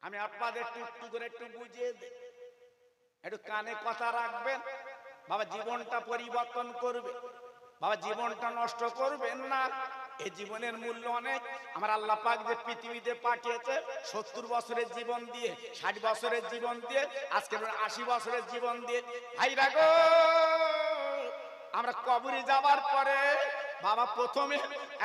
আমি আপনাদের একটু করে একটু বুঝিয়ে দিই, একটু কানে কথা রাখবেন। বাবা জীবনটা পরিবর্তন করবে, বাবা জীবনটা নষ্ট করবেন না। এই জীবনের মূল্য অনেক। আমার আল্লাহ পাক যে পৃথিবীতে পাঠিয়েছে 70 বছরের জীবন দিয়ে, 60 বছরের জীবন দিয়ে, আজকে 80 বছরের জীবন দিয়ে। ভাইরা গো, আমরা কবরে যাবার পরে বাবা প্রথমে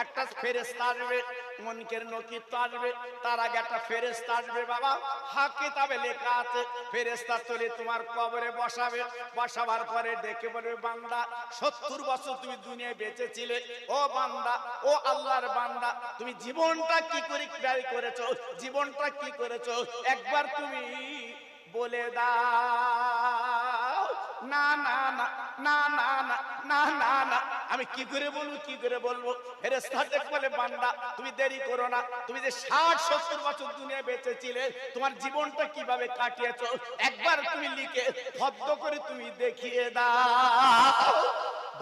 একটা ফেরেশতা আসবে, মুনকের নকির আসবে, তার আগে একটা ফেরেশতা আসবে বাবা, হক কিতাবে লেখা আছে। ফেরেশতা চলে তোমার কবরে বসাবে, বসাবার পরে ডেকে বলবে, বান্দা 70 বছর তুমি দুনিয়ায় বেঁচে ছিলে, ও বান্দা, ও আল্লাহর বান্দা, তুমি জীবনটা কি করে ব্যয় করেছো, জীবনটা কি করেছো একবার তুমি বলে দাও। না না না না না না না না না, আমি কি করে বলবো, কি করে বলবো? ফেরেশতা বলে, বান্দা তুমি দেরি করো না, তুমি যে 60-70 বছর দুনিয়ায় বেঁচে ছিলে, তোমার জীবনটা কিভাবে কাটিয়েছো একবার তুমি লিখে ফদ্দ করে তুমি দেখিয়ে দাও।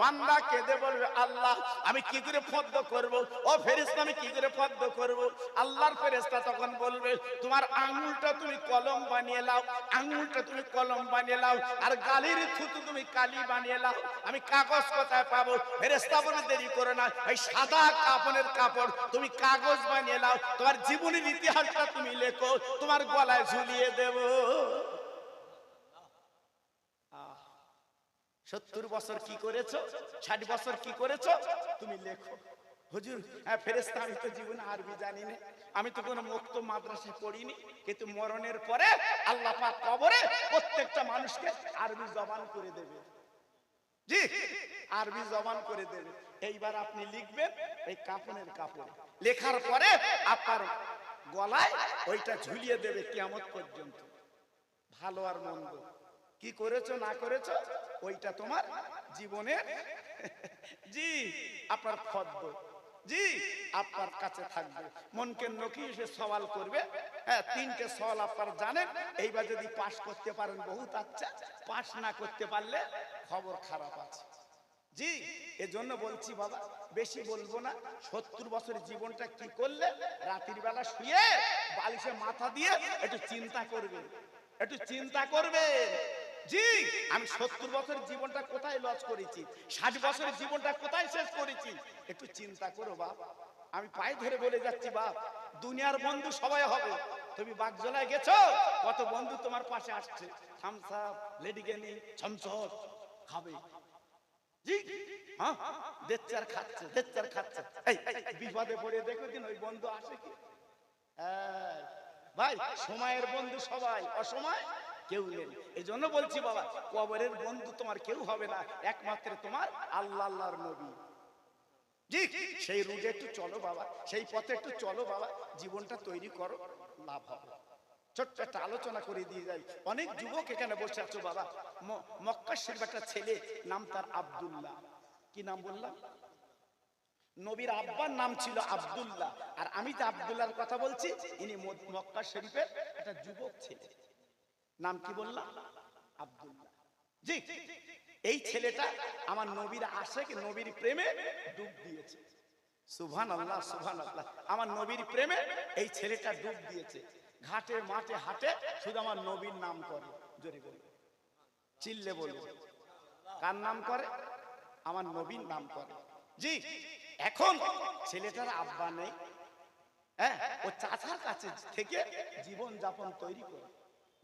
বান্দা কেঁদে বলবে, আল্লাহ আমি কি করে ফদ্দ করব? ও ফেরেশতা আমি কি করে ফদ্দ করব? আল্লাহর ফেরেশতা তখন বলবে, তোমার আঙ্গুলটা তুমি কলম বানিয়ে নাও, আঙ্গুলটা তুমি কলম বানিয়ে নাও, আর গালির থুতু তুমি কালি বানিয়ে নাও। আমি কাগজ কোথায় পাবো? ফেরেশতা বলে, দেরি করো না, এই সাদা কাপড়ের কাপড় তুমি কাগজ বানিয়ে নাও, তোমার জীবনের ইতিহাসটা তুমি লেখো, তোমার গলায় ঝুলিয়ে দেব। 70 বছর কি করেছো, 60 বছর কি করেছো তুমি লেখো। হুজুর হ্যাঁ ফেরেশতা, আমি তো জীবনে আরবি জানি না, আমি তো কোনো মুক্ত মাদ্রাসায় পড়িনি, কিন্তু মরণের পরে আল্লাহ পাক কবরে প্রত্যেকটা মানুষকে আরবি জবান করে দেবে। জি, আরবি জবান করে দেবে। এইবার আপনি লিখবেন এই কাফনের কাপড়, লেখার পরে আপনার গলায় ওইটা ঝুলিয়ে দেবে কিয়ামত পর্যন্ত। ভালো আর মন্দ কি করেছো না করেছো ওইটা তোমার জীবনে জি আপনার ফদ্দ, জি আপনার কাছে থাকবে। মনকে নকি এসে সওয়াল করবে, হ্যাঁ 3টে সওয়াল আপনার জানেন, এইবার যদি পাস করতে পারেন বহুত আচ্ছা, পাস না করতে পারলে খবর খারাপ আছে। জি এজন্য বলছি বাবা, বেশি বলবো না। 70 বছরের জীবনটা কি করলে, রাতের বেলা শুয়ে বালিশে মাথা দিয়ে একটু চিন্তা করবে, একটু চিন্তা করবে। জি আমি 70 বছরের জীবনটা কোথায় লস করেছি, 60 বছরের জীবনটা কোথায় শেষ করেছি, একটু চিন্তা করো বাপ। আমি পায়ে ধরে বলে যাচ্ছি বাপ, দুনিয়ার বন্ধু সবাই হবে। তুমি বাগজলায় গেছো, কত বন্ধু তোমার পাশে আসছে, থামস আপ, লেডিকেনি, ছমছম খাবে। জি হ্যাঁ দেচ্চার খাচ্ছে, দেচ্চার খাচ্ছে। এই বিপদে পড়ে দেখো দিন ওই বন্ধু আসে কি। ভাই সময়ের বন্ধু সবাই, অসময় কেউ নেই। এই জন্য বলছি বাবা, কবরের বন্ধু তোমার কেউ হবে না, একমাত্র তোমার আল্লাহ, আল্লাহর নবী। জি সেই রুটে একটু চলো বাবা, সেই পথে একটু চলো বাবা, জীবনটা তৈরি করো, লাভ হবে। ছোট্ট একটা আলোচনা করে দিয়ে যাই। অনেক যুবক এখানে বসে আছো বাবা। মক্কা শরীফের একটা ছেলে, নাম তার আব্দুল্লাহ। কি নাম বললাম? নবীর আব্বার নাম ছিল আব্দুল্লাহ, আর আমি যে আব্দুল্লাহর কথা বলছি ইনি মক্কা শরীফের একটা যুবক ছেলে। নাম কি বললাম? আব্দুল্লাহ। জি এই ছেলেটা আমার নবীর আশিক, নবীর প্রেমে ডুব দিয়েছে। সুবহানাল্লাহ, সুবহানাল্লাহ। আমার নবীর প্রেমে এই ছেলেটা ডুব দিয়েছে। ঘাটে মাঠে হাটে শুধু আমার নবীর নাম করে। জোরে বলবে, চিল্লে বলবে, কার নাম করে? আমার নবীর নাম করে। জি এখন ছেলেটার আব্বা নেই, হ্যাঁ ও চাচার কাছে থেকে জীবন যাপন তৈরি করে,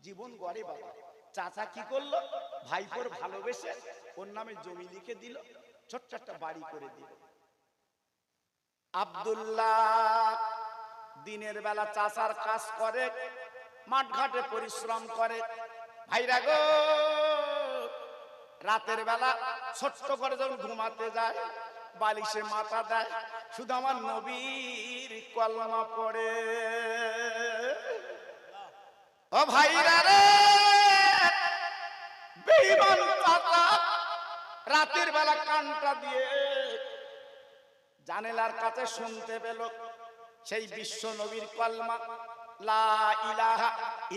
জীবন গড়ে বাবা। চাচা কি করলো, ভাইপোর ভালোবেসে ওর নামে জমি লিখে দিল, ছোট্ট একটা বাড়ি করে দিল। আব্দুল্লাহ দিনের বেলা চাচার কাজ করে, মাঠ ঘাটে পরিশ্রম করে। ভাইরা গো রাতের বেলা ছোট্ট করে যখন ঘুমাতে যায়, বালিশে মাথা দেয়, শুধু আমার নবীর কলমা পড়ে। ও ভাইরা রে, বেঈমান চাচা রাতের বেলা কানটা দিয়ে জানালার কাছে শুনতে পেল সেই বিশ্ব নবীর কলমা, লা ইলাহা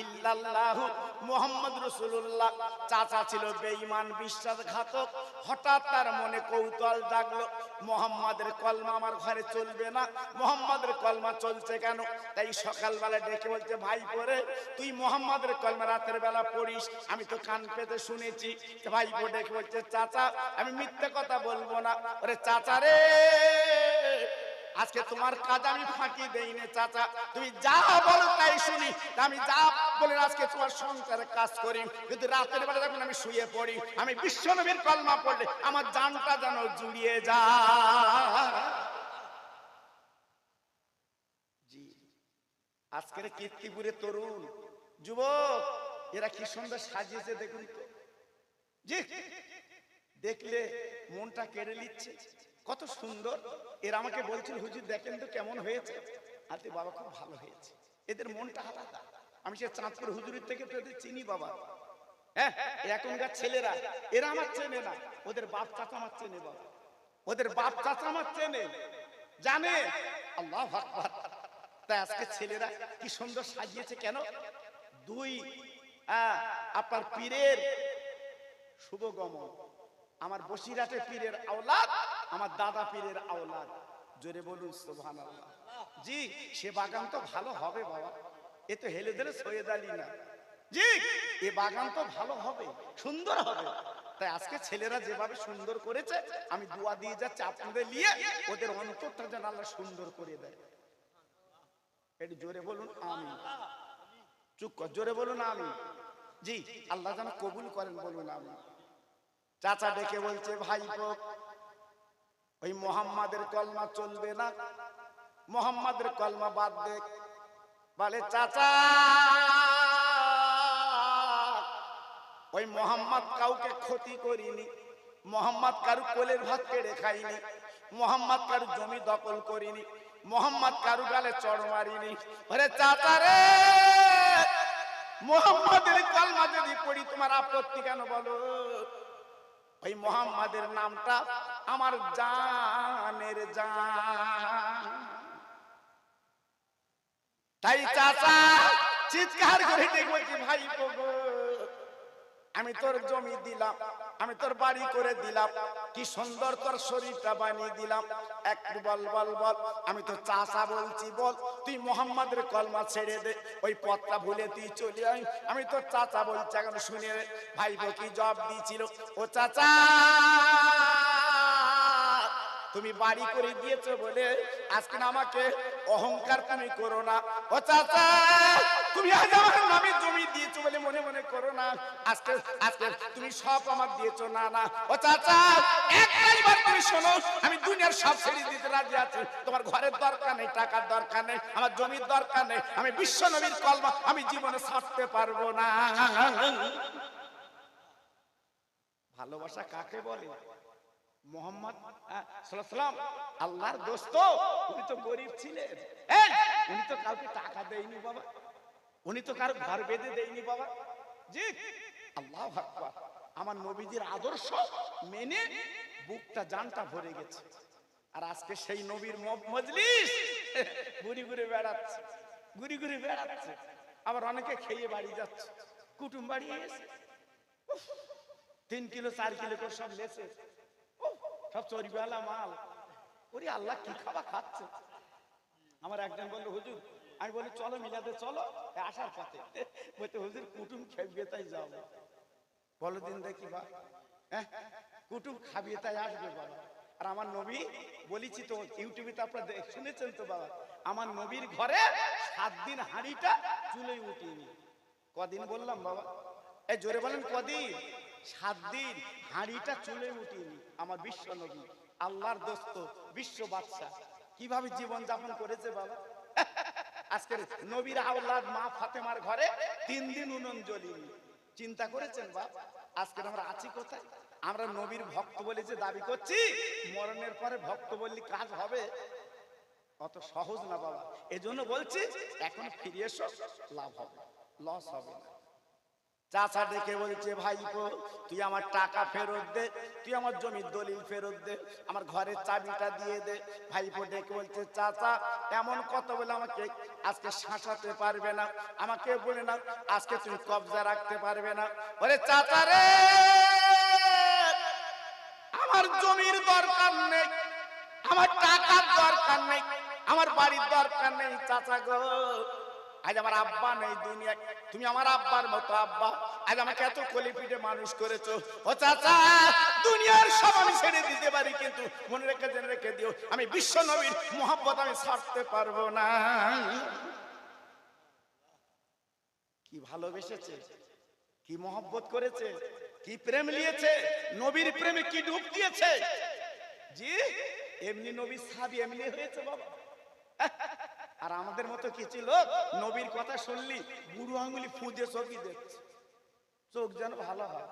ইল্লাল্লাহু মুহাম্মদ রাসূলুল্লাহ। চাচা ছিল বেঈমান, বিশ্বাসঘাতক, হঠাৎ তার মনে কৌতূহল জাগলো, মোহাম্মদের কলমা আমার ঘরে চলবে না, মোহাম্মদের কলমা চলছে কেন? তাই সকালবেলা ডেকে বলছে, ভাই পরে তুই মোহাম্মদের কলমা রাতের বেলা পড়িস, আমি তো কান পেতে শুনেছি। ভাই ডেকে বলছে, চাচা আমি মিথ্যে কথা বলবো না। ওরে চাচা রে, আজকে তোমার কাজ আমি ফাঁকি দেইনি চাচা, তুমি যা বলো তাই শুনি। আমি যা বলে আজকে তোমার সংসারে কাজ করি, কিন্তু রাতের বেলা যখন আমি শুয়ে পড়ি, আমি বিশ্বনবীর কলমা পড়লে আমার জানটা যেন জুড়িয়ে যায়। জি, আজকের কীর্তিপুরে তরুণ যুবক এরা কি সুন্দর সাজিয়েছে দেখুন তো। জি, দেখলে মনটা কেড়ে নিচ্ছে, কত সুন্দর। এরা আমাকে বলছিল, হুজুর দেখেন তো কেমন হয়েছে। আরে বাবা খুব ভালো হয়েছে, এদের মনটা আলাদা। আমি সে চাঁদপুর হুজুরের থেকে তো এদের চিনি বাবা। হ্যাঁ, এখনকার ছেলেরা এরা আমার চেনে না, ওদের বাপ চাচা আমার চেনে বাবা, ওদের বাপ চাচা আমার চেনে, জানে। আল্লাহু আকবার। তাই আজকে ছেলেরা কি সুন্দর সাজিয়েছে কেন? দুই আপনার পীরের শুভগমন, আমার বসিরহাটের পীরের আওলাদ, আমার দাদা পীরের আওলাদ। জোরে বলুন সুবহানাল্লাহ। জি, সে বাগান তো ভালো হবে বাবা, এ তো হেলে দিলে সয়ে দালি না। জি, এ বাগান তো ভালো হবে, সুন্দর হবে। তাই আজকে ছেলেরা যেভাবে সুন্দর করেছে, আমি দোয়া দিয়ে যাচ্ছি আপনাদের নিয়ে, ওদের অন্তরটা যেন আল্লাহ সুন্দর করে দেয়। একটু জোরে বলুন আমিন। চুপ কর, জোরে বলুন আমিন। জি, আল্লাহ যেন কবুল করেন, বলুন আমিন। চাচা ডেকে বলছে, ভাইপো ওই মোহাম্মদের কলমা চলবে না, মোহাম্মদের কলমা বাদ দে। বলে, চাচা ওই মোহাম্মদ কাউকে ক্ষতি করিনি, মোহাম্মদ কারু কোলের ভাত কেড়ে খাইনি, মোহাম্মদ কারু জমি দখল করিনি, মোহাম্মদ কারু গালে চড় মারিনি। আরে চাচা রে, মোহাম্মদের কলমা যদি পড়ি তোমার আপত্তি কেন বলো? ওই মোহাম্মদের নামটা আমার জানের জান। তাই চাচা চিৎকার করে দেখবো কি, ভাই গো আমি তোর জমি দিলাম, আমি তোর বাড়ি করে দিলাম, কি সুন্দর তোর শরীরটা বানিয়ে দিলাম, একটু বল বল বল। আমি তো চাচা বলছি, বল তুই মোহাম্মদের কলমা ছেড়ে দে, ওই পথটা ভুলে তুই চলে আয়। আমি তো চাচা বলছি, এখন শুনে ভাইপো কি জবাব দিয়েছিল, ও চাচা তুমি বাড়ি করে দিয়েছো বলে আজকে আমাকে অহংকার তুমি করো না। ও চাচা তুমি আজ আমার নামে জমি দিয়েছো বলে মনে মনে করো না, আজকে আজকে তুমি সব আমার দিয়েছো। না না, ও চাচা একবার তুমি শোনো, আমি দুনিয়ার সব ছেড়ে দিতে রাজি আছি, তোমার ঘরের দরকার নেই, টাকার দরকার নেই, আমার জমির দরকার নেই, আমি বিশ্ব নবীর কলমা আমি জীবনে ছাড়তে পারবো না। ভালোবাসা কাকে বলে? মোহাম্মদ সাল্লাল্লাহু আল্লাহর দোস্ত, উনি তো গরিব ছিলেন, উনি তো কাউকে টাকা দেয়নি বাবা, উনি তো কারো ঘর বেঁধে দেয়নি বাবা। জি, আল্লাহু আকবার। আমার নবীজির আদর্শ মেনে বুকটা জানটা ভরে গেছে। আর আজকে সেই নবীর মজলিস ঘুরি ঘুরে বেড়াচ্ছে, ঘুরি ঘুরে বেড়াচ্ছে, আবার অনেকে খেয়ে বাড়ি যাচ্ছে, কুটুম বাড়ি এসে 3 কিলো 4 কিলো করে সব লেছে, সব চর্বিওয়ালা মাল। ওরে আল্লাহ কি খাবার খাচ্ছে। আমার একজন বললো, হুজুর, আমি বলি চলো মিলাদে চলো, আসার পথে বলতে হুজুর কুটুম খাইবে তাই যাবো। বলো দিন দেখি বা, হ্যাঁ কুটুম খাবিয়ে তাই আসবে বাবা। আর আমার নবী বলেছি তো ইউটিউবে তো আপনারা শুনেছেন তো বাবা, আমার নবীর ঘরে 7 দিন হাঁড়িটা চুলোই উঠিনি। কদিন বললাম বাবা? এই জোরে বলেন কদিন? 7 দিন হাঁড়িটা চুলে উঠিনি। আমার বিশ্ব নবী, আল্লাহর দোস্ত, বিশ্ব বাদশা কিভাবে জীবন যাপন করেছে বাবা। আজকের নবীর আওলাদ মা ফাতেমার ঘরে 3 দিন উনুন জ্বলিনি। চিন্তা করেছেন বাবা, আজকের আমরা আছি কোথায়? আমরা নবীর ভক্ত বলে যে দাবি করছি, মরণের পরে ভক্ত বললে কাজ হবে? অত সহজ না বাবা। এজন্য বলছি এখন ফিরে এসো, লাভ হবে, লস হবে না। চাচা ডেকে বলছে, ভাইপো তুই আমার টাকা ফেরত দে, তুই আমার জমির দলিল ফেরত দে, আমার ঘরের চাবিটা দিয়ে দে। ভাইপো ডেকে বলছে, চাচা এমন কথা বলে আমাকে আজকে শাসাতে পারবে না, আমাকে বলে না আজকে তুমি কবজা রাখতে পারবে না। ওরে চাচা রে, আমার জমির দরকার নেই, আমার টাকার দরকার নেই, আমার বাড়ির দরকার নেই চাচা গো। আজ আমার আব্বা নেই দুনিয়ায়, তুমি আমার আব্বার মতো আব্বা। আজ আমাকে এত কোলে পিঠে মানুষ করেছো। ও চাচা, দুনিয়ার সব আমি ছেড়ে দিতে পারি, কিন্তু মনে রেখে জেনে রেখে দিও, আমি বিশ্ব নবীর মোহাব্বত আমি ছাড়তে পারবো না। কি ভালোবেসেছে, কি মোহাব্বত করেছে, কি প্রেম নিয়েছে, নবীর প্রেমে কি ডুব দিয়েছে। জি, এমনি নবীর সাহাবী এমনি হয়েছে বাবা। আর আমাদের মতো কিছু লোক নবীর কথা শুনলি বুড়ো আঙুলি ফুঁজে চোখই দেখছে। চোখ যেন ভালো হয়,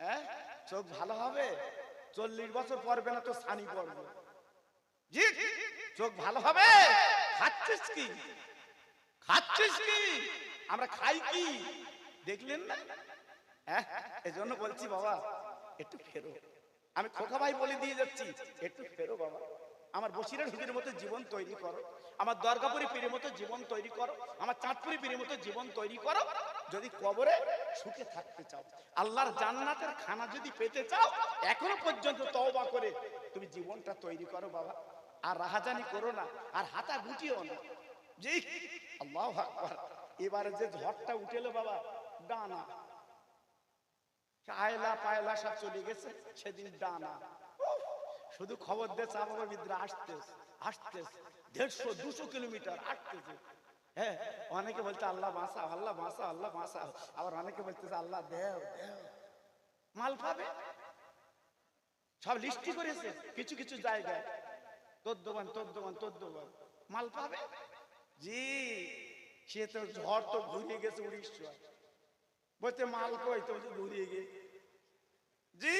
হ্যাঁ চোখ ভালো হবে, 40 বছর পরবে না তো ছানি পড়বে। জি, চোখ ভালো হবে। খাচ্ছিস কি, খাচ্ছিস কি, আমরা খাই কি দেখলেন না? হ্যাঁ, এই জন্য বলছি বাবা একটু ফেরো। আমি খোকা ভাই বলে দিয়ে যাচ্ছি, একটু ফেরো বাবা। আমার বসিরের হুজুরের মতো জীবন তৈরি করো, আমার দরগাপুরি পীরের মতো জীবন তৈরি করো, আমার চাঁদপুরি পীরের মতো জীবন তৈরি করো। যদি কবরে সুখে থাকতে চাও, আল্লাহর জান্নাতের খানা যদি পেতে চাও, এখনো পর্যন্ত তওবা করে তুমি জীবনটা তৈরি করো বাবা। আর রাহাজানি করো না, আর হাতা গুটিও না। জি, আল্লাহু আকবার। এবারে যে ঝড়টা উঠেলো বাবা, ডানা আয়লা পায়লা সব চলে গেছে, সেদিন ডানা। শুধু খবর দে চাপা বিদ্রা আসতেছে আসতেছে, 150-200 কিলোমিটার আসতেছে। হ্যাঁ, অনেকে বলছে আল্লাহ বাঁচাও, আল্লাহ বাঁচাও, আল্লাহ বাঁচাও। আবার অনেকে বলতেছে আল্লাহ দেও দেও। মাল পাবে, সব লিস্টি করেছে কিছু কিছু জায়গায়, তোর দোকান তোর দোকান তোর দোকান, মাল পাবে। জি, সে তো ঝড় তো ঘুরিয়ে গেছে উড়িষ্যা, বলতে মাল কই, তো ঘুরিয়ে গিয়ে। জি,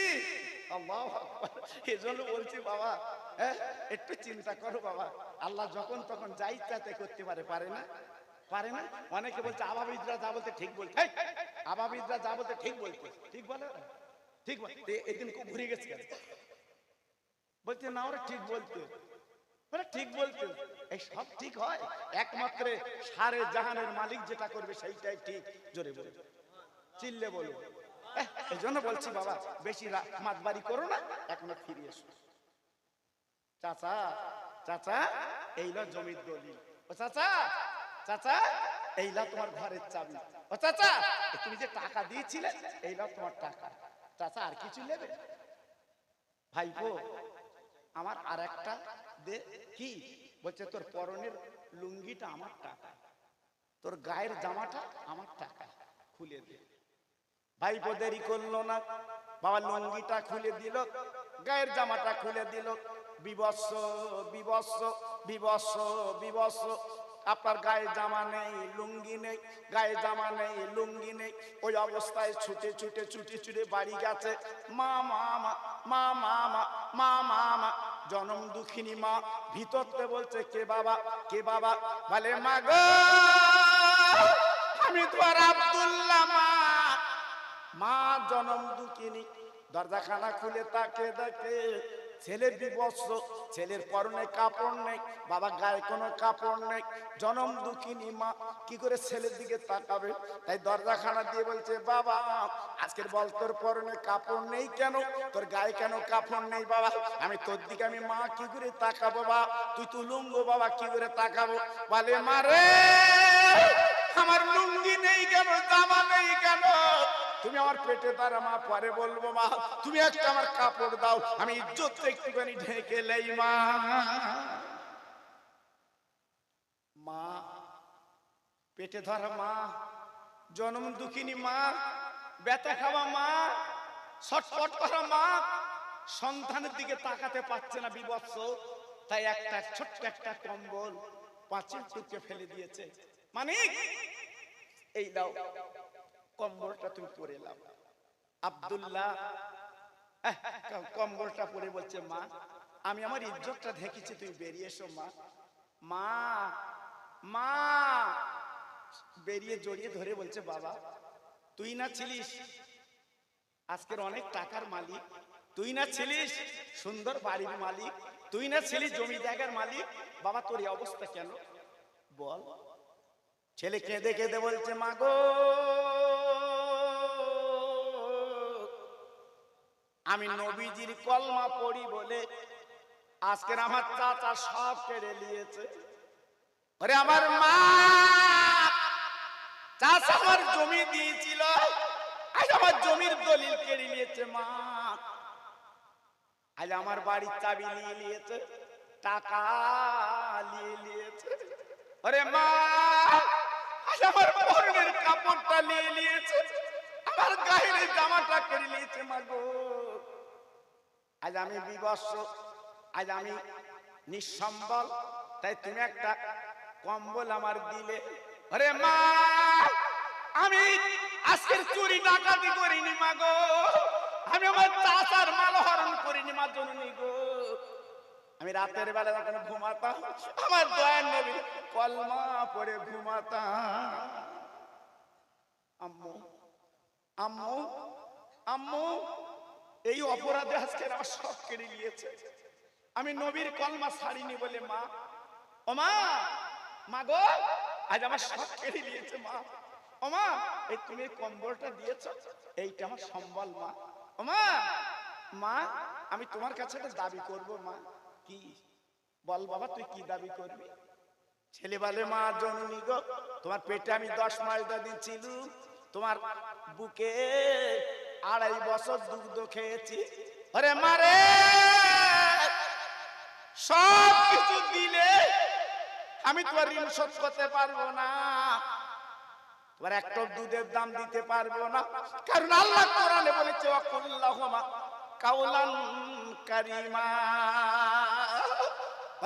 আল্লাহু আকবার। এজন্য বলছি বাবা, হ্যাঁ একটু চিন্তা করো বাবা। আল্লাহ যখন তখন যা ইচ্ছা তাই করতে পারে, পারে না? পারে না? অনেকে বলছে আবাবিদরা যা বলতে ঠিক বলতে, আবাবিদরা যা বলতে ঠিক বলতে, ঠিক বলে, ঠিক বলে। এদিন খুব ঘুরে গেছে কেন বলতে না, ওরা ঠিক বলতে, ওরা ঠিক বলতে। এই সব ঠিক হয়, একমাত্র সারে জাহানের মালিক যেটা করবে সেইটাই ঠিক। জোরে বলো, চিল্লে বলো। এই জন্য বলছি বাবা, বেশি মাতবাড়ি করো না, এখনো ফিরে এসো। চাচা, চাচা এইলা জমির দলিল। ও চাচা, চাচা এইলা তোমার ঘরের চাবি। ও চাচা, তুমি যে টাকা দিয়েছিলে এইলা তোমার টাকা। চাচা আর কিছু নেবে? ভাইপো আমার আর একটা দে। কি বলছে? তোর পরনের লুঙ্গিটা আমার টাকা, তোর গায়ের জামাটা আমার টাকা, খুলে দে। ভাইপো দেরি করলো না, বাবা লুঙ্গিটা খুলে দিল, গায়ের জামাটা খুলে দিল। বিবস্ত্র বিবস্ত্র বিবস্ত্র বিবস্ত্র। আপনার গায়ে জামা নেই, লুঙ্গি নেই, গায়ে জামা নেই, লুঙ্গি নেই। ওই অবস্থায় ছুটে ছুটে ছুটে ছুটে বাড়ি গেছে। মা মা মা মা মা মা মা মা মা, জনম দুঃখিনী মা ভিতরতে বলছে কে বাবা, কে বাবা? বলে মা গো, আমি তোমার আব্দুল্লাহ মা। মা জনম দুঃখিনী দরজাখানা খুলে তাকে দেখে ছেলে বিবস্ত্র, ছেলের পরনে কাপড় নেই, বাবা গায়ে কোনো কাপড় নেই। জনম দুঃখিনী মা কি করে ছেলের দিকে তাকাবে? তাই দরজাখানা দিয়ে বলছে বাবা আজকের বল তোর পরনে কাপড় নেই কেন, তোর গায়ে কেন কাপড় নেই বাবা? আমি তোর দিকে আমি মা কি করে তাকাবো বাবা? তুই তো লুঙ্গো বাবা, কি করে তাকাবো? বলে মারে আমার লুঙ্গি নেই কেন, জামা নেই কেন? তুমি আমার পেটে দাঁড়া মা, পরে বলবো মা। তুমি একটা আমার কাপড় দাও, আমি ইজ্জত একটুখানি ঢেকে লেই মা। মা পেটে ধরা মা, জনম দুঃখিনী মা, ব্যথা খাওয়া মা, ছটফট করা মা, সন্তানের দিকে তাকাতে পারছে না বিবস্ত্র। তাই একটা ছোট্ট একটা কম্বল পাঁচিল টুকে ফেলে দিয়েছে। মানে এই দাও কম্বলটা তুমি পরে নাও। আব্দুল্লাহ কম্বলটা পরে বলছে মা আমি আমার ইজ্জতটা ঢেকেছি, তুমি বেরিয়ে এসো মা। মা মা বেরিয়ে জড়িয়ে ধরে বলছে বাবা তুই না ছিলিস আজকের অনেক টাকার মালিক, তুই না ছিলিস সুন্দর বাড়ির মালিক, তুই না ছিলিস জমি জায়গার মালিক, বাবা তোর এই অবস্থা কেন বল? ছেলে কেঁদে কেঁদে বলছে মা গো আমি নবীজির কলমা পড়ি বলে আজকের আমার চাচা সব কেড়ে নিয়েছে। ওরে আমার মা, চাচা আমার জমি দিয়েছিল, আজ আমার জমির দলিল কেড়ে নিয়েছে মা। আজ আমার বাড়ির চাবি নিয়ে নিয়েছে, টাকা নিয়ে নিয়েছে। ওরে মা, আজ আমার পরনের কাপড়টা নিয়ে নিয়েছে, আমার গায়ের জামাটা কেড়ে নিয়েছে মা গো। আজ আমি বিবস্ত্র, আজ আমি নিঃসম্বল, তাই তুমি একটা কম্বল আমার দিলে। আরে মা, আমি আজকের চুরি ডাকাতি করিনি মা গো, আমি আমার চাচার মাল হরণ করিনি মা জননী গো। আমি রাতের বেলা যখন ঘুমাতাম আমার দয়ার নবীর কলমা পড়ে ঘুমাতাম। আম্মু আম্মু আম্মু, এই অপরাধে আজকে আমার সব কেড়ে নিয়েছে। আমি নবীর কলমা ছাড়িনি বলে মা, ও মা, মা গো, আজ আমার সব কেড়ে নিয়েছে মা। ও মা, এই তুমি কম্বলটা দিয়েছ, এইটা আমার সম্বল মা। ও মা, মা, আমি তোমার কাছে একটা দাবি করব মা। কি বল বাবা, তুই কি দাবি করবি? ছেলে বলে মা জননী গো, তোমার পেটে আমি 10 মাস দিয়েছিল, তোমার বুকে 2.5 বছর দুগ্ধ খেয়েছি। আরে মারে, সব কিছু দিলে আমি তোমার ঋণ শোধ করতে পারবো না, তোমার একটা দুধের দাম দিতে পারবো না, কারণ আল্লাহ কোরআনে বলেছে ওয়াকুল্লাহুমা কাওলান কারীমা।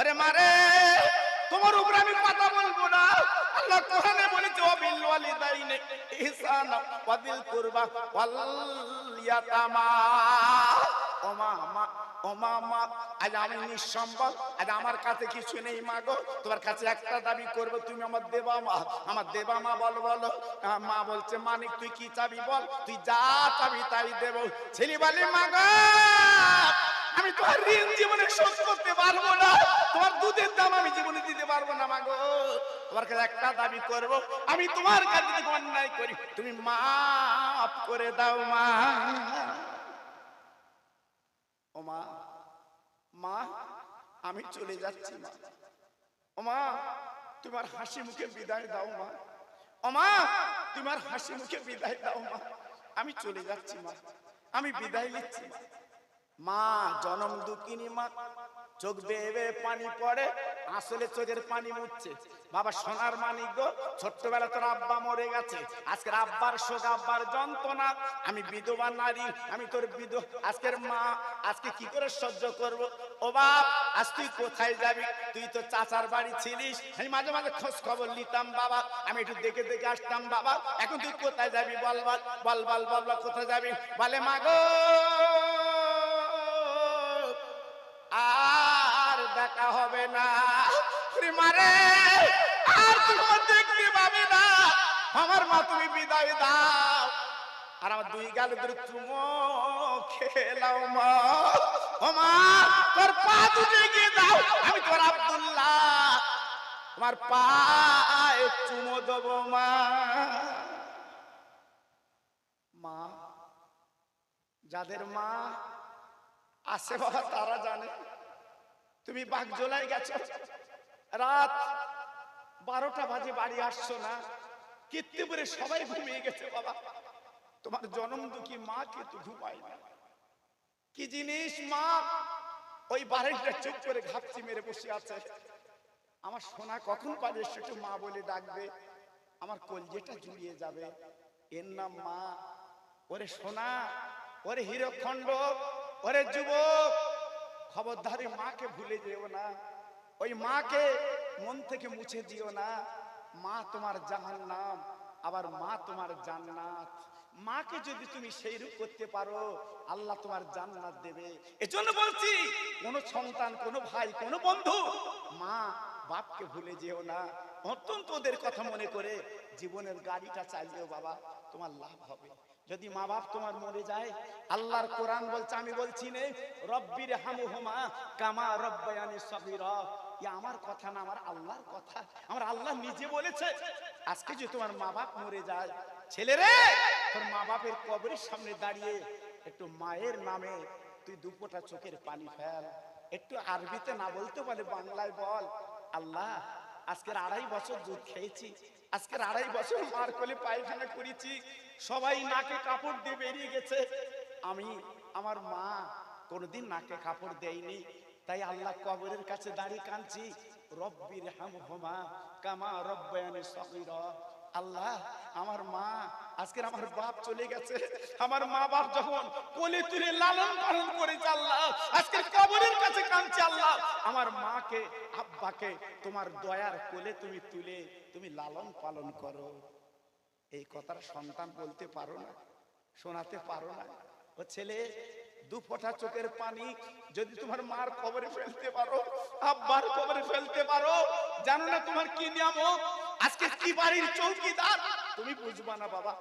আরে মারে, তোমার উপরে আমি কথা বলবো না, আল্লাহ কোরআনে বলেছে ওয়াবিল ওয়ালিদাইনি ইহসানা ওয়া বিল কুরবা ওয়াল ইয়াতামা। ও মা, ও মা, মা, আজ আমি নিঃসম্বল, আজ আমার কাছে কিছু নেই মা গো, তোমার কাছে একটা দাবি করব, তুমি আমার দেবা মা, আমার দেবা মা। বল বলো। মা বলছে মানিক তুই কি চাবি বল, তুই যা চাবি তাই দেব। ছেলে বলে মা গো, আমি তোমার ঋণ জীবনে শোধ করতে পারবো না, তোমার দুধের দাম আমি জীবনে দিতে পারবো না মা গো, তোমার কাছে একটা দাবি করব, আমি তোমার কাছে যদি অন্যায় করি তুমি মাফ করে দাও মা। ও মা, মা, আমি চলে যাচ্ছি মা। ও মা, তোমার হাসি মুখে বিদায় দাও মা। ও মা, তোমার হাসি মুখে বিদায় দাও মা, আমি চলে যাচ্ছি মা, আমি বিদায় নিচ্ছি মা। মা জনম দুঃখিনী মা, চোখ বেয়ে বেয়ে পানি পড়ে, আসলে চোখের পানি মুছছে। বাবা সোনার মানিক গো, ছোট্টবেলা তোর আব্বা মরে গেছে, আজকের আব্বার শোক, আব্বার যন্ত্রণা, আমি বিধবা নারী, আমি তোর আজকের মা, আজকে কি করে সহ্য করব? ও বাপ, আজ তুই কোথায় যাবি? তুই তো চাচার বাড়ি ছিলিস, আমি মাঝে মাঝে খোঁজ খবর নিতাম বাবা, আমি একটু দেখে দেখে আসতাম বাবা, এখন তুই কোথায় যাবি বল বল বল বল বল বল, কোথায় যাবি? বলে মা গো, আর দেখা হবে না মারে, আর তোমার দেখতে পাবে না, আমার মা তুমি বিদায় দাও, আর আমার দুই গালে ধরে চুমো খেলাও মা। ও মা, তোর পা দুটো গিয়ে দাও, আমি তোর আব্দুল্লাহ, তোমার পায়ে চুমো দেবো মা। মা, যাদের মা আছে বাবা তারা জানে, তুমি বাগজোলায় গেছো, রাত 12টা বাজে বাড়ি আসছো না, কীর্তিপুরে সবাই ঘুমিয়ে গেছে বাবা, তোমার জনম দুঃখী মা কিন্তু ঘুমায় না। কি জিনিস মা, ওই বাড়িটা চুপ করে ঘাপচি মেরে বসে আছে, আমার সোনা কখন পাবে একটু মা বলে ডাকবে, আমার কলজেটা জুড়িয়ে যাবে, এর নাম মা। ওরে সোনা, ওরে হীরকখণ্ড, ওরে যুবক, খবরদারি মাকে ভুলে যেও না, ওই মাকে মন থেকে মুছে দিও না। মা তোমার জাহান্নাম, আবার মা তোমার জান্নাত। মাকে যদি তুমি সেই রূপ করতে পারো, আল্লাহ তোমার জান্নাত দেবে। এজন্য বলছি, কোন সন্তান, কোন ভাই, কোন বন্ধু মা বাপকে ভুলে যেও না। অত্যন্ত ওদের কথা মনে করে জীবনের গাড়িটা চালিও বাবা, তোমার লাভ হবে। যদি মা বাপ তোমার মরে যায়, আল্লাহর কোরআন বলছে, আমি বলছি নে, রব্বির হামুহুমা কামা রব্বায়ানি সগীরা। ইয়া আমার কথা না, আমার আল্লাহর কথা, আমার আল্লাহ নিজে বলেছে। আজকে যদি তোমার মা বাপ মরে যায়, ছেলে রে, তোর মা বাপের কবরের সামনে দাঁড়িয়ে একটু মায়ের নামে তুই দুপোটা চোখের পানি ফেল, একটু আরবিতে না বলতে বলে বাংলায় বল, আল্লাহ আজকের 2.5 বছর দুধ খেয়েছি, আজকের 2.5 বছর মার কোলে পায়খানা করেছি, সবাই নাকে কাপড় দিয়ে বেরিয়ে গেছে, আমি আমার মা কোনোদিন নাকে কাপড় দেয়নি, তাই আল্লাহ কবরের কাছে দাঁড়িয়ে কাঁদছি, রব্বির হামহুমা কামা রব্বায়ানি সগীরা। আল্লাহ আমার মা, আজকের আমার বাপ চলে গেছে, আমার মা বাপ যখন কোলে তুলে লালন পালন করেছে আল্লাহ, আজকের কবরের কাছে কাঁদছে আল্লাহ, আমার মাকে আব্বাকে তোমার দয়ার কোলে তুমি তুলে তুমি লালন পালন করো। এই কথার সন্তান বলতে পারো না, শোনাতে পারো না। ও ছেলে, দু ফোঁটা চোখের পানি যদি তোমার মার কবরে ফেলতে পারো, আব্বার কবরে ফেলতে পারো, জানো না তোমার কি নিয়ামত, আজকে কি বাড়ির চৌকিদার তুমি বুঝবা না বাবা।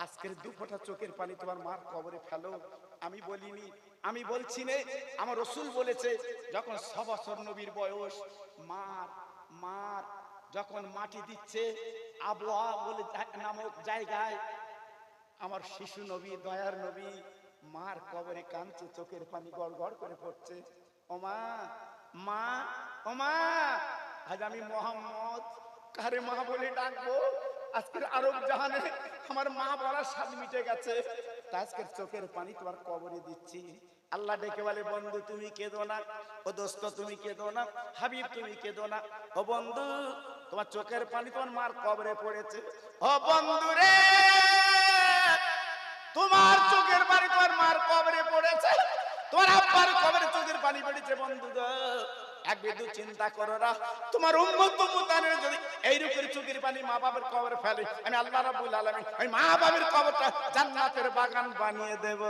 আজকের দু ফোঁটা চোখের পানি তোমার মার কবরে ফেলো। আমি বলিনি, আমি বলছি নে, আমার রাসূল বলেছে, যখন 6 বছর নবীর বয়স, মার যখন মাটি দিচ্ছে আবওয়া বলে নামক জায়গায়, আমার শিশু নবী, দয়ার নবী মার কবরে কাঁদছে, চোখের পানি গড় গড় করে পড়ছে। ওমা মা, ওমা, আজ আমি মোহাম্মদ কারে মা বলে ডাকবো? আজকের আরব জাহানে আমার মা বলার স্বাদ মিটে গেছে, আজকের চোখের পানি তোমার কবরে দিচ্ছি। আল্লাহ ডেকে বলে, বন্ধু তুমি কেঁদো না, ও দোস্ত তুমি কেঁদো না, হাবিব তুমি কেঁদো না, ও বন্ধু তোমার চোখের পানি তোমার মার কবরে পড়েছে। ও বন্ধু রে, তোমার চোখের পানি তোমার মার কবরে পড়েছে, তোমার আব্বার কবরে চোখের পানি পড়েছে। বন্ধু এক বিন্দু চিন্তা করো না, তোমার উম্মত মুতানের যদি এইরকম চোখের পানি মা বাবার কবরে ফেলে, আমি আল্লাহ রাব্বুল আলামিন ওই মা বাবার কবরটা জান্নাতের বাগান বানিয়ে দেব।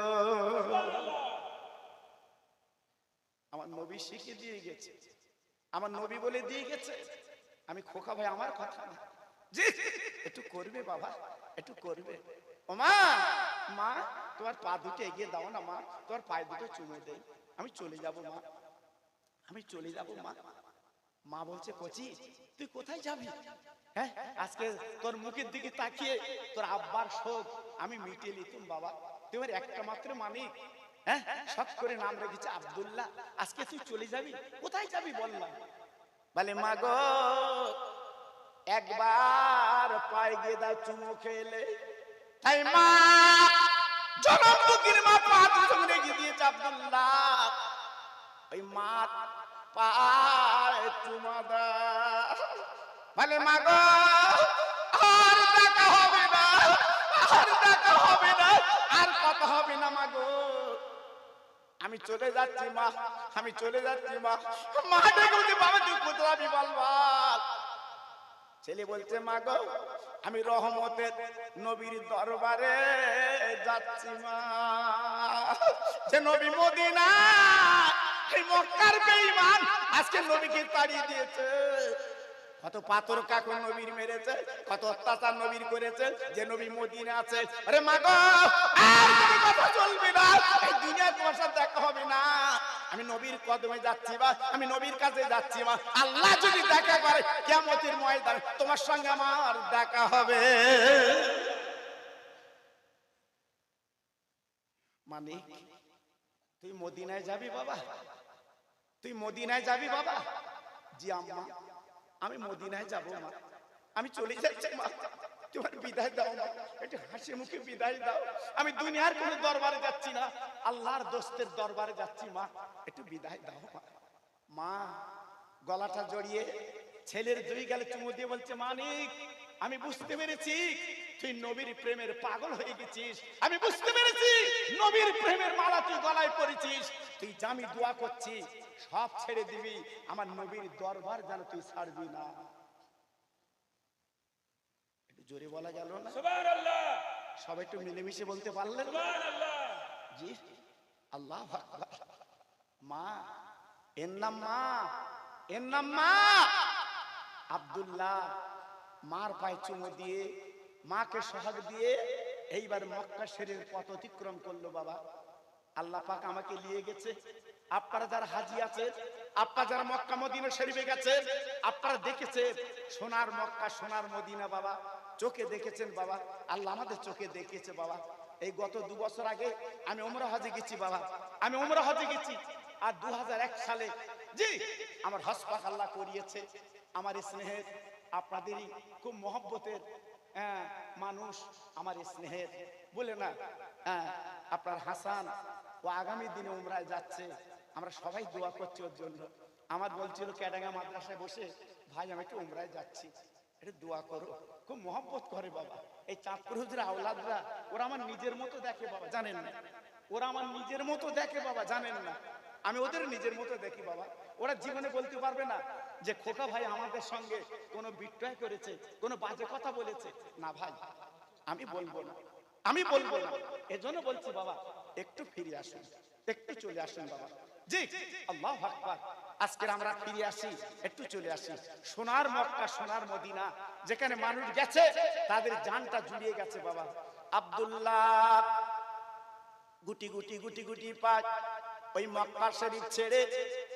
আমার নবী শিখিয়ে দিয়ে গেছে, আমার নবী বলে দিয়ে গেছে। আমি খোকা ভাই আমার কথা না, জি একটু করবে বাবা, একটু করবে। ও মা, মা তোমার পা দুটো এগিয়ে দাও না মা, তোমার পায়ে দুটো চুমে দেই, আমি চলে যাব মা, আমি চলে যাব মা। মা বলছে, কচি তুই কোথায় যাবি? হ্যাঁ, আজকে তোর মুখের দিকে তাকিয়ে তোর আব্বার শোক আমি মিটিয়ে নিতুম বাবা, তোমার একটা মাত্র মানিক, হ্যাঁ শখ করে নাম রেখেছে আব্দুল্লাহ, আজকে তুই চলে যাবি, কোথায় যাবি বললাম? বলে মা গো, একবার পায়ে গিয়ে দাও চুমো খেলে। তাই মা, জনম দুঃখীর মা পা দুজন রেখে দিয়েছে আব্দুল্লাহ, ওই মা পায়ে চুমা দাও। বলে মা গো, আর দেখা হবে না, আর দেখা হবে না, আর কথা হবে না মা গো, আমি চলে যাচ্ছি মা, আমি চলে যাচ্ছি মা। মা ডেকে বলছে, বাবা তুই কোথায় যাবি বল বল। ছেলে বলছে, মা গো আমি রহমতের নবীর দরবারে যাচ্ছি মা, যে নবী মদিনা এই মক্কার বেঈমান আজকে নবীকে তাড়িয়ে দিয়েছে, কত পাথর কাকু নবীর মেরেছে, কত অত্যাচার নবীর করেছে, যে নবী মদিনা আছে। আরে মা গো, আর কোনো কথা চলবে না, এই দুনিয়ায় তোমার সাথে দেখা হবে না, আমি নবীর কদমে যাচ্ছি মা, আমি নবীর কাছে যাচ্ছি মা, আল্লাহ যদি দেখা করে কিয়ামতের ময়দানে তোমার সঙ্গে আমার দেখা হবে। মানে তুই মদিনায় যাবি বাবা, তুই মদিনায় যাবি বাবা? জি আম্মা, আমি মদিনায় যাব মা, আমি চলে যাচ্ছি মা, তোমার বিদায় দাও মা, একটু হাসি মুখে বিদায় দাও, আমি দুনিয়ার কোনো দরবারে যাচ্ছি না, আল্লাহর দোস্তের দরবারে যাচ্ছি মা, একটু বিদায় দাও মা। মা গলাটা জড়িয়ে ছেলের 2 গালে চুমু দিয়ে বলছে, মানিক আমি বুঝতে পেরেছি তুই নবীর প্রেমের পাগল হয়ে গেছিস, আমি বুঝতে পেরেছি নবীর প্রেমের মালা তুই গলায় পরেছিস, তুই জামি দোয়া করছি সব ছেড়ে দিবি, আমার নবীর দরবার যেন তুই ছাড়বি না। একটু জোরে বলা গেল না? সুবহানাল্লাহ। সবাই একটু মিলেমিশে বলতে পারলেন? সুবহানাল্লাহ। জি আল্লাহু আকবার। মা, এর নাম মা, এর নাম মা। আব্দুল্লাহ মার পায়ে চুমু দিয়ে মাকে সোহাগ দিয়ে এইবার মক্কা শরীফের পথ অতিক্রম করলো বাবা। আল্লাহ পাক আমাকে নিয়ে গেছে, আপনারা যারা হাজি আছেন, আপনারা যারা মক্কা মদিনা শরীফে গেছেন, আপনারা দেখেছেন সোনার মক্কা সোনার মদিনা বাবা, চোখে দেখেছেন বাবা, আল্লাহ আমাদের চোখে দেখেছে বাবা। এই গত 2 বছর আগে আমি উমরা হজে গেছি বাবা, আমি উমরা হজে গেছি। আর 2001 সালে জি আমার হজ পাক আল্লাহ করিয়েছে। আমার স্নেহের আপনাদেরই খুব মহব্বতের মানুষ, আমার স্নেহের বলে না আপনার হাসান, ও আগামী দিনে উমরায় যাচ্ছে। আমরা সবাই দোয়া করছি ওর জন্য। আমার বলছিল ক্যাডাঙ্গা মাদ্রাসায় বসে, ভাই আমি একটু উমরায় যাচ্ছি, একটু দোয়া করো। খুব মহব্বত করে বাবা। এই চাঁদপুর হুজুর আওলাদরা ওরা আমার নিজের মতো দেখে বাবা, জানেন না? ওরা আমার নিজের মতো দেখে বাবা, জানেন না? আমি ওদের নিজের মতো দেখি বাবা। ওরা জীবনে বলতে পারবে না যে খোকা ভাই আমাদের সঙ্গে কোনো বিট্রয় করেছে, কোনো বাজে কথা বলেছে। না ভাই, আমি বলবো না, আমি বলবো না। এজন্য বলছি বাবা, একটু ফিরে আসুন, একটু চলে আসুন বাবা। জি আল্লাহু আকবার। আজকে আমরা ফিরে আসি, একটু চলে আসি সোনার মক্কা, সোনার মদিনা, যেখানে মানুষ গেছে তাদের জানটা জুড়িয়ে গেছে বাবা। আব্দুল্লাহ গুটি গুটি গুটি গুটি পাক ওই মক্কা শরীফ ছেড়ে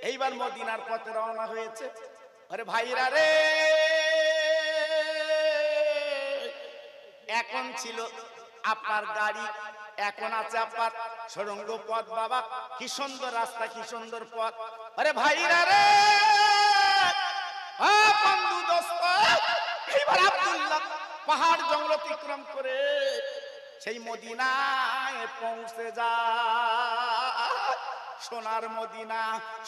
এইবার মদিনার পথে রওনা হয়েছে। আরে ভাইরা রে, এখন ছিল আপনার গাড়ি, এখন আছে আপনার সুড়ঙ্গ পথ বাবা। কি সুন্দর রাস্তা, কি সুন্দর পথ। আরে ভাইরা রে, বন্ধু দোস্ত, এইবার আব্দুল্লাহ পাহাড় জঙ্গল অতিক্রম করে সেই মদিনায় পৌঁছে যায়। সোনার মদিনা,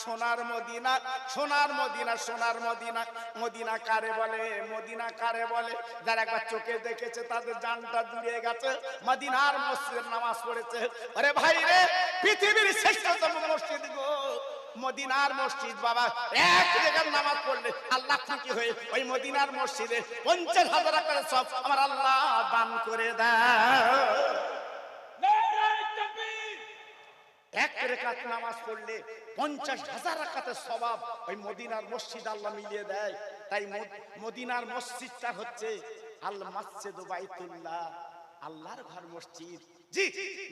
সোনার মদিনা, সোনার মদিনা, সোনার মদিনা। মদিনা কারে বলে, মদিনা কারে বলে? যারা একবার চোখে দেখেছে তাদের জানটা জুড়িয়ে গেছে। মদিনার মসজিদের নামাজ পড়েছে। আরে ভাই রে, পৃথিবীর শ্রেষ্ঠতম মসজিদ গো মদিনার মসজিদ বাবা। এক জায়গার নামাজ পড়লে আল্লাহ খুশি হয়ে ওই মদিনার মসজিদে 50,000 টাকার সব আমার আল্লাহ দান করে দেয়। এক রাকাত নামাজ পড়লে 50,000 রাকাতের সওয়াব ওই মদিনার মসজিদ আল্লাহ মিলিয়ে দেয়। তাই মদিনার মসজিদটা হচ্ছে আল মাসজিদু বাইতুল্লাহ, আল্লাহর ঘর মসজিদ। জি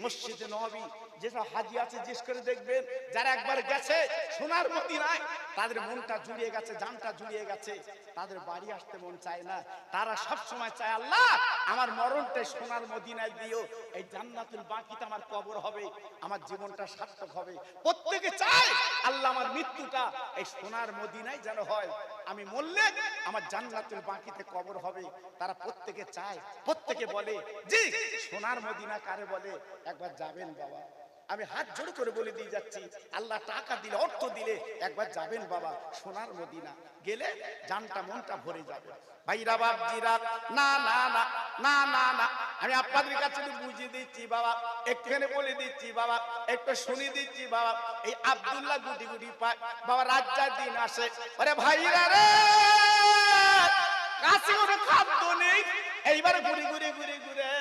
মসজিদে নববী, যেটা হাজি আছে জিজ্ঞেস করে দেখবেন, যারা একবার গেছে সোনার মদিনায় তাদের মনটা জুড়িয়ে গেছে, জানটা জুড়িয়ে গেছে, তাদের বাড়ি আসতে মন চায় না। তারা সব সময় চায় আল্লাহ আমার মরণটা সোনার মদিনায় দিও, এই জান্নাতুল বাকিতে আমার কবর হবে, আমার জীবনটা সার্থক হবে। প্রত্যেকে চায় আল্লাহ আমার মৃত্যুটা এই সোনার মদিনায় যেন হয়, আমি মরলে আমার জান্নাতুল বাকিতে কবর হবে। তারা প্রত্যেকে চায়, প্রত্যেকে বলে জি সোনার মদিনা কারে বলে? একবার যাবেন বাবা, আমি হাত জোড় করে বলে দিয়ে যাচ্ছি, আল্লাহ টাকা দিলে, অর্থ দিলে একবার যাবেন বাবা সোনার মদিনা। গেলে জানটা মনটা ভরে যাবে। ভাইরা বাপজিরা, না না না না না না, আমি আপনাদের কাছে বুঝিয়ে দিচ্ছি বাবা, একটুখানি বলে দিচ্ছি বাবা, একটু শুনিয়ে দিচ্ছি বাবা। এই আব্দুল্লাহ গুটি গুটি পায় বাবা, রাজ্জার দিন আসে। আরে ভাইরা রে, কাছে কোনো খাদ্য নেই, এইবার ঘুরে ঘুরে ঘুরে ঘুরে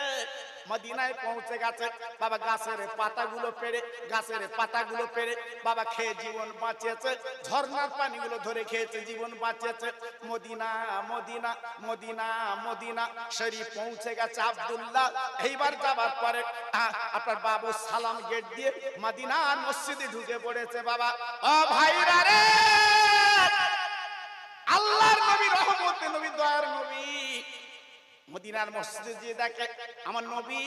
মদিনায় পৌঁছে গেছে বাবা। গাছের পাতাগুলো পেড়ে, গাছের পাতাগুলো পেড়ে বাবা খেয়ে জীবন বাঁচিয়েছে। ঝর্ণার পানিগুলো ধরে খেয়েছে, জীবন বাঁচিয়েছে। মদিনা মদিনা মদিনা মদিনা শরীফ পৌঁছে গেছে আব্দুল্লাহ। এইবার যাবার পরে আপনার বাবু সালাম গেট দিয়ে মদিনার মসজিদে ঢুকে পড়েছে বাবা। ও ভাইরা রে, আল্লাহর নবী, রহমতের নবী, দয়ার নবী মদিনার মসজিদে যে দেখে আমার নবী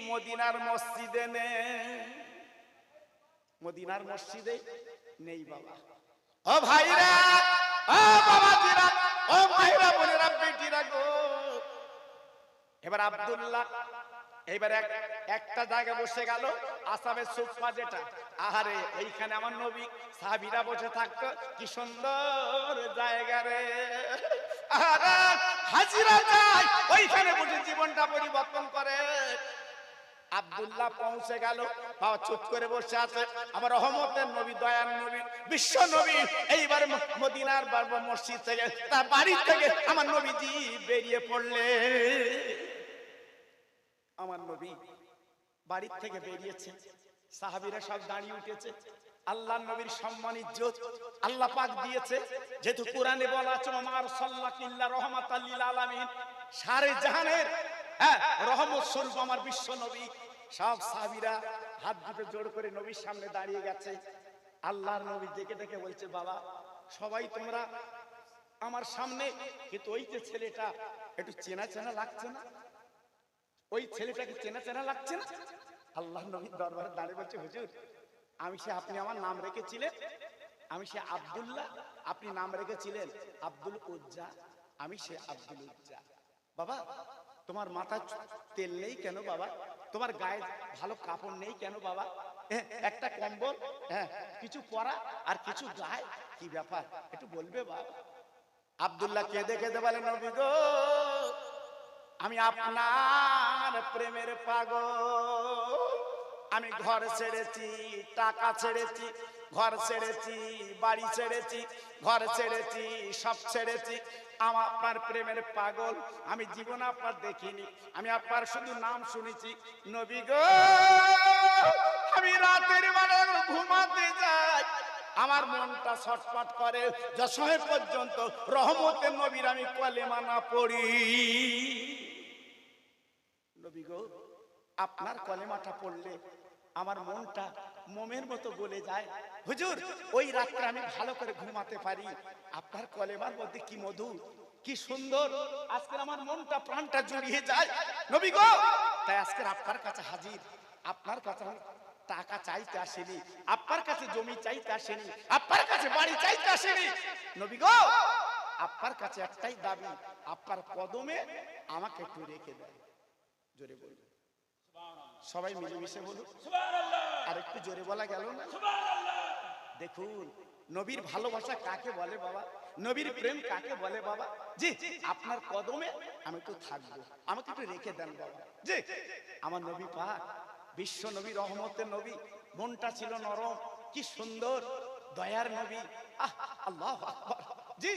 মদিনার মসজিদে নেই, মদিনার মসজিদে নেই বাবা। ও ভাইরা, ও বাবাজিরা, ও ভাইরা, বোনেরা, বেটিরা গো, এবার আব্দুল্লাহ এইবার একটা জায়গায় বসে গেল, আসামের সুফা যেটা, আহারে এইখানে আমার নবী সাহাবীরা বসে থাকতো, কি সুন্দর জায়গা রে। আহারে হাজিরা যায় ওইখানে বসে জীবনটা পরিবর্তন করে। আব্দুল্লাহ পৌঁছে গেল বাবা, চুপ করে বসে আছে আমার রহমতের নবী, দয়ার নবী, বিশ্ব নবী। এইবার মদিনার মসজিদ থেকে, তার বাড়ি থেকে আমার নবীজি বেরিয়ে পড়লে। আমার নবী বাড়ির থেকে বেরিয়েছে, সাহাবীরা সব দাঁড়িয়ে উঠেছে। আল্লাহ নবীর সম্মান ইজ্জত আল্লাহ পাক দিয়েছে, যেহেতু কোরআনে বলা আছে আমার সাল্লাল্লাহু ইল্লা রাহমাতাল লিল আলামিন, সারে জাহানের রহমত স্বরূপ আমার বিশ্ব নবী। সব সাহাবীরা হাত দুটো জোড় করে নবীর সামনে দাঁড়িয়ে গেছে। আল্লাহর নবী দেখে দেখে বলছে, বাবা সবাই তোমরা আমার সামনে, কিন্তু ওই যে ছেলেটা একটু চেনা চেনা লাগছে না? ওই ছেলেটাকে চেনা চেনা লাগছে না? আল্লাহ নবীর দরবারে দাঁড়িয়ে বলছে, হুজুর আমি সে, আপনি আমার নাম রেখেছিলেন, আমি সে আব্দুল্লাহ, আপনি নাম রেখেছিলেন আব্দুল উজ্জা, আমি সে আব্দুল উজ্জা। বাবা তোমার মাথায় তেল নেই কেন বাবা? তোমার গায়ে ভালো কাপড় নেই কেন বাবা? একটা কম্বল, হ্যাঁ কিছু পরা আর কিছু গায়ে, কি ব্যাপার একটু বলবে বাবা? আব্দুল্লাহ কেঁদে কেঁদে বলে, নবী গো আমি আপনার প্রেমের পাগল, আমি ঘর ছেড়েছি, টাকা ছেড়েছি, ঘর ছেড়েছি, বাড়ি ছেড়েছি, ঘর ছেড়েছি, সব ছেড়েছি, আমার আপনার প্রেমের পাগল, আমি জীবন আপনার দেখিনি, আমি আপনার শুধু নাম শুনেছি। নবী গো আমি রাতের বেলা ঘুমাতে যাই, আমার মনটা ছটফট করে যশোর পর্যন্ত রহমতের নবীর আমি কলেমা না পড়ি। নবী গো আপনার কলেমাটা পড়লে আমার মনটা মোমের মতো গলে যায় হুজুর, ওই রাত্রে আমি ভালো করে ঘুমাতে পারি, আপনার কলেমার মধ্যে কি মধু, কি সুন্দর, আজকে আমার মনটা প্রাণটা জড়িয়ে যায় নবী গো। তাই আজকে আপনার কাছে হাজির, আপনার কাছে টাকা চাইতে আসেনি, আপনার কাছে জমি চাইতে আসেনি, আপনার কাছে বাড়ি চাইতে আসেনি নবী গো, আপনার কাছে একটাই দাবি, আপনার কদমে আমাকে একটু রেখে দেয়। জোরে বলুন সবাই মিলেমিশে বলুন সুবহানাল্লাহ। আর একটু জোরে বলা গেল না? দেখুন নবীর ভালোবাসা কাকে বলে বাবা, নবীর প্রেম কাকে বলে বাবা? জি আপনার কদমে আমি একটু থাকবো, আমাকে একটু রেখে দেন বাবা। জি আমার নবী পাক বিশ্ব নবী, রহমতের নবী, মনটা ছিল নরম, কি সুন্দর দয়ার নবী। আল্লাহু আকবার, জি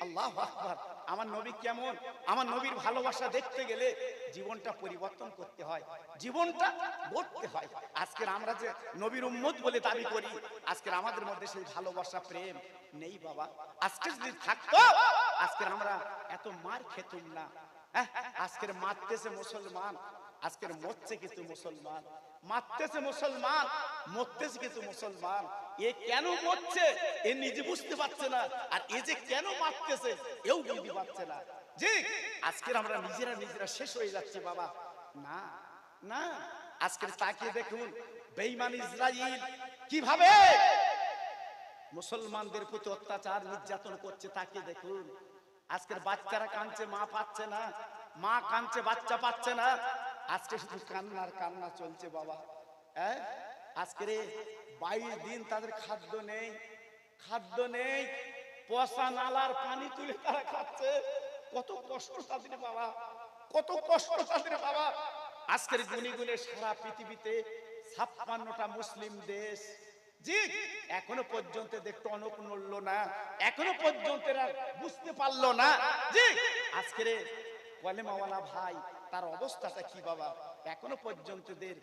আল্লাহু আকবার। আমার নবী কেমন, আমার নবীর ভালোবাসা দেখতে গেলে জীবনটা পরিবর্তন করতে হয়, জীবনটা গড়তে হয়। আজকের আমরা যে নবীর উম্মত বলে দাবি করি, আজকের আমাদের মধ্যে সেই ভালোবাসা প্রেম নেই বাবা। আজকে যদি থাকতো আজকের আমরা এত মার খেতুম না। আজকের মারতেছে মুসলমান, আজকের মরছে কিছু মুসলমান, মারতেছে মুসলমান, মরতেছে কিছু মুসলমান। এ কেন মরছে এ নিজে বুঝতে পারছে না, আর এ যে কেন মারতেছে এও বুঝতে পারছে না। জি আজকের আমরা নিজেরা শেষ হয়ে যাচ্ছে বাবা। না না, আজকের তাকিয়ে দেখুন বেঈমান ইসরাইল কিভাবে মুসলমানদের প্রতি অত্যাচার নির্যাতন করছে, তাকিয়ে দেখুন। আজকের বাচ্চারা কাঁদছে, মা পাচ্ছে না, মা কাঁদছে, বাচ্চা পাচ্ছে না, আজকে শুধু কান্নার কান্না চলছে বাবা। আজকের 22 দিন তাদের খাদ্য নেই, খাদ্য নেই, পচা নালার পানি তুলে তারা খাচ্ছে। কত কষ্ট তাদের বাবা, কত কষ্ট তাদের বাবা। আজকের গুনি গুনে সারা পৃথিবীতে 56টা মুসলিম দেশ, জি এখনো পর্যন্ত দেখতে অনক নড়ল না, এখনো পর্যন্ত এরা বুঝতে পারলো না। জি আজকের কলেমাওয়ালা ভাই তার অবস্থাটা কি বাবা, এখনো পর্যন্ত এদের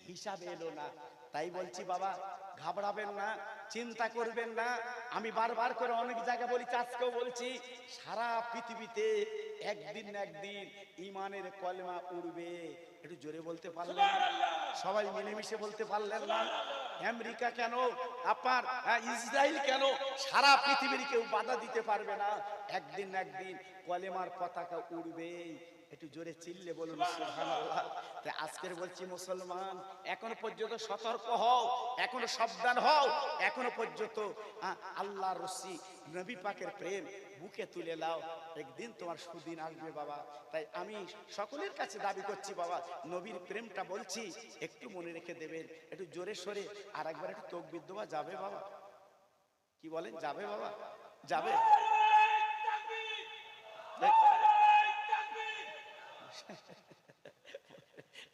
হিসাব এলো না। তাই বলছি বাবা ঘাবড়াবেন না, চিন্তা করবেন না। আমি বারবার করে অনেক জায়গায় বলি, আজকেও বলছি, সারা পৃথিবীতে একদিন না একদিন ইমানের কলেমা উড়বে। একটু জোরে বলতে পারলেন? সবাই মিলেমিশে বলতে পারলেন না? আমেরিকা কেন, আপনার ইসরায়েল কেন, সারা পৃথিবীর কেউ বাধা দিতে পারবে না। একদিন না একদিন কলেমার পতাকা উড়বে। একটু জোরে চিল্লে বলুন সুবহানাল্লাহ। তাই আজকের বলছি মুসলমান এখনো পর্যন্ত সতর্ক হও, এখনো সাবধান হও, এখনো পর্যন্ত আল্লাহর রসি নবী পাকের প্রেম বুকে তুলে নাও, একদিন তোমার সুদিন আসবে বাবা। তাই আমি সকলের কাছে দাবি করছি বাবা, নবীর প্রেমটা বলছি একটু মনে রেখে দেবেন। একটু জোরে সরে আর একবার একটু তাকবীর দেওয়া যাবে বাবা? কি বলেন, যাবে বাবা? যাবে?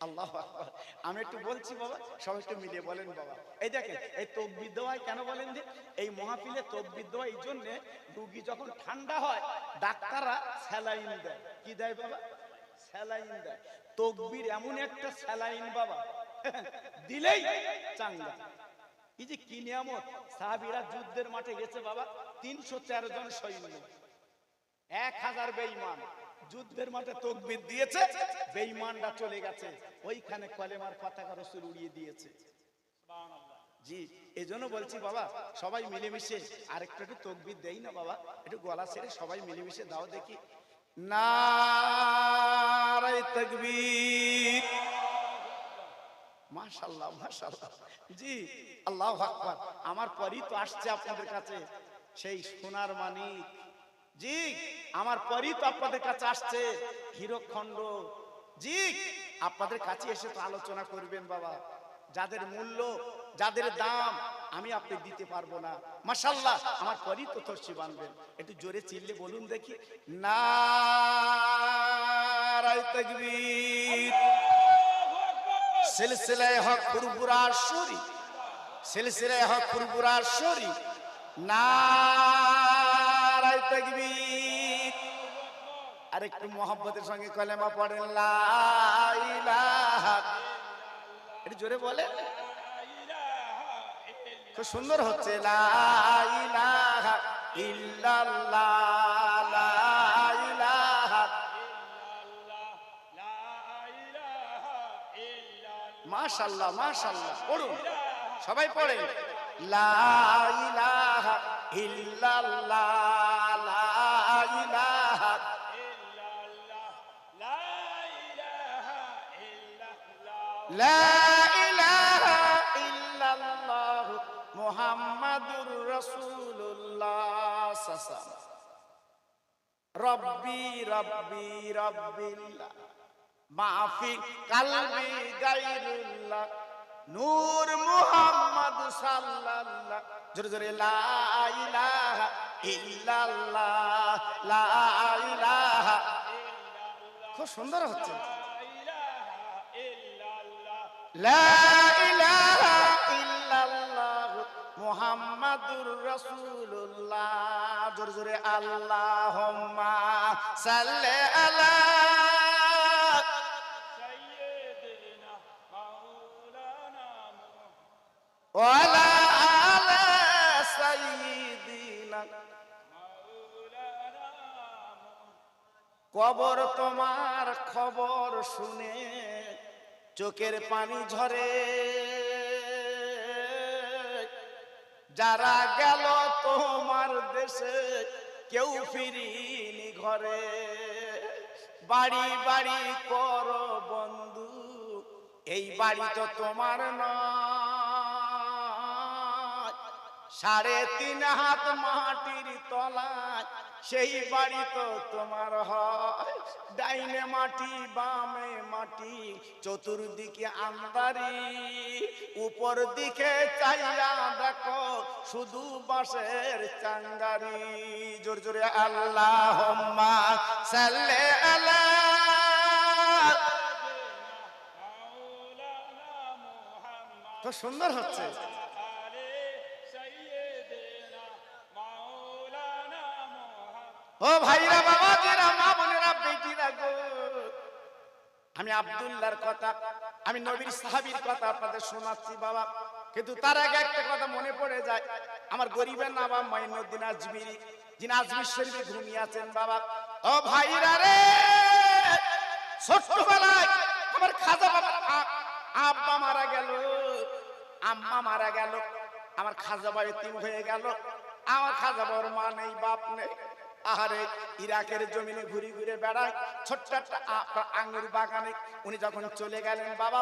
আল্লাহু আকবার। আমি একটু বলছি বাবা, সবাই একটু মিলিয়ে বলেন বাবা। এই দেখেন এই তাকবীর দেওয়া কেন বলেন যে, এই মাহফিলে তাকবীর দেওয়া এই জন্য, রোগী যখন ঠান্ডা হয় ডাক্তাররা স্যালাইন দেয়। কি দেয় বাবা? স্যালাইন দেয়। তাকবীর এমন একটা স্যালাইন বাবা, দিলেই চাঙ্গা। এই যে কি নিয়ামত! সাহাবীরা যুদ্ধের মাঠে গেছে বাবা, 304 জন সৈন্য, 1000 বেঈমান, যুদ্ধের মাঠে তাকবীর দিয়েছে, বেঈমানরা চলে গেছে, ওইখানে কলেমার পতাকা রাসূল উড়িয়ে দিয়েছে। সুবহানাল্লাহ। জি এজন্য বলছি বাবা সবাই মিলেমিশে আরেকটু তাকবীর দেই না বাবা, একটু গলা ছেড়ে সবাই মিলেমিশে দাও দেখি। নারায়ে তাকবীর। মাশাআল্লাহ মাশাআল্লাহ। জি আল্লাহু আকবার। আমার পরই তো আসছে আপনাদের কাছে সেই সোনার মানিক। জি আমার পরই তো আপনাদের কাছে আসছে হীরকখণ্ড। জি আপনাদের কাছে এসে তো আলোচনা করবেন বাবা, যাদের মূল্য যাদের দাম আমি আপনি দিতে পারবো না। মাশাআল্লাহ আমার পরই তো তরসি বানবেন। একটু জোরে চিল্লে বলুন দেখি, নারায়ে তাকবীর। সিলসিলায়ে হক ফুরফুরা শরী, সিলসিলায়ে হক ফুরফুরা শরী, নারায়ে তাকবীর। আর একটু মোহাব্বতের সঙ্গে কলেমা পড়েন, লা ইলাহা। একটু জোরে বলে, খুব সুন্দর হচ্ছে, লা ইলাহা ইল্লাল্লাহ, লা ইলাহা। মাশাআল্লাহ মাশাআল্লাহ। পড়ুন সবাই পড়েন, লা ইলাহা ইল্লাল্লাহ, লা ইলাহা। লা ইলাহা ইল্লাল্লাহ মুহাম্মাদুর রাসূলুল্লাহ সাল্লাল্লাহু। রব্বি রব্বি রব্বিল্লাহ মাফি কালবি গায়রুল্লাহ নূর মুহাম্মদ সাল্লাল্লাহ। জোরে জোরে, লা ইলাহা ইল্লাল্লাহ, লা ইলাহা। খুব সুন্দর হচ্ছে, লা ইলাহা ইল্লাল্লাহ মুহাম্মাদুর রাসূলুল্লাহ। জোরে জোরে, আল্লাহুম্মা সাল্লি আলা সাইয়্যিদিনা মাওলানা ওয়ালা আলা সাইয়্যিদিনা মাওলানা। কবর তোমার খবর শুনে চোখের পানি ঝরে, যারা গেল তোমার দেশে কেউ ফিরিনি ঘরে। বাড়ি বাড়ি করো বন্ধু, এই বাড়ি তো তোমার নয়। 3.5 হাত মাটির তলায় সেই বাড়ি তো তোমার হয়। ডাইনে মাটি বামে মাটি চতুর্দিকে আন্ধারি, উপর দিকে চাইয়া দেখো শুধু বাঁশের চাঙ্গারি। জোর জোরে, আল্লাহুম্মা সাল্লি আলা। তো সুন্দর হচ্ছে, ও ভাইরা বাবাজিরা মা বোনেরা বেটিরা গো, আমি আব্দুল্লাহর কথা, আমি নবীর সাহাবীর কথা আপনাদের শোনাচ্ছি বাবা। কিন্তু তার আগে একটা কথা মনে পড়ে যায়, আমার গরিবের নবাব মাইনুদ্দিন আজমিরি, যিনি আজমির শরীফে ঘুমিয়ে আছেন বাবা। ও ভাইরা রে, ছোট্টবেলায় আমার খাজা বাবার আব্বা মারা গেল, আম্মা মারা গেল, আমার খাজা বাবা এতিম হয়ে গেল। আমার খাজা বাবার মা নেই, বাপ নেই। আহারে ইরাকের জমিনে ঘুরে ঘুরে বেড়ায়, ছোট্ট একটা আঙ্গুর বাগানে উনি যখন চলে গেলেন বাবা,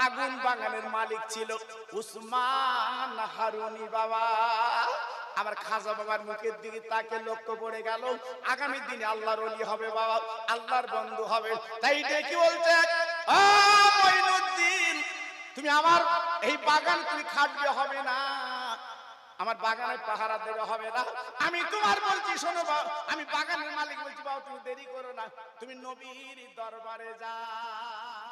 আগুন বাগানের মালিক ছিল উসমান হারুনি বাবা। আমার খাজা বাবার মুখের দিকে তাকে লক্ষ্য পড়ে গেল, আগামী দিনে আল্লাহর ওলি হবে বাবা, আল্লাহর বন্ধু হবে। তাই ডেকে বলছে, ও মঈনুদ্দিন, তুমি আমার এই বাগান তুমি খাটবে হবে না, আমার বাগানে পাহারা দেবে হবে না। আমি তোমার বলছি শোনো বাবা, আমি বাগানের মালিক বলছি বাবা, তুমি দেরি করো না, তুমি নবীর দরবারে যাও।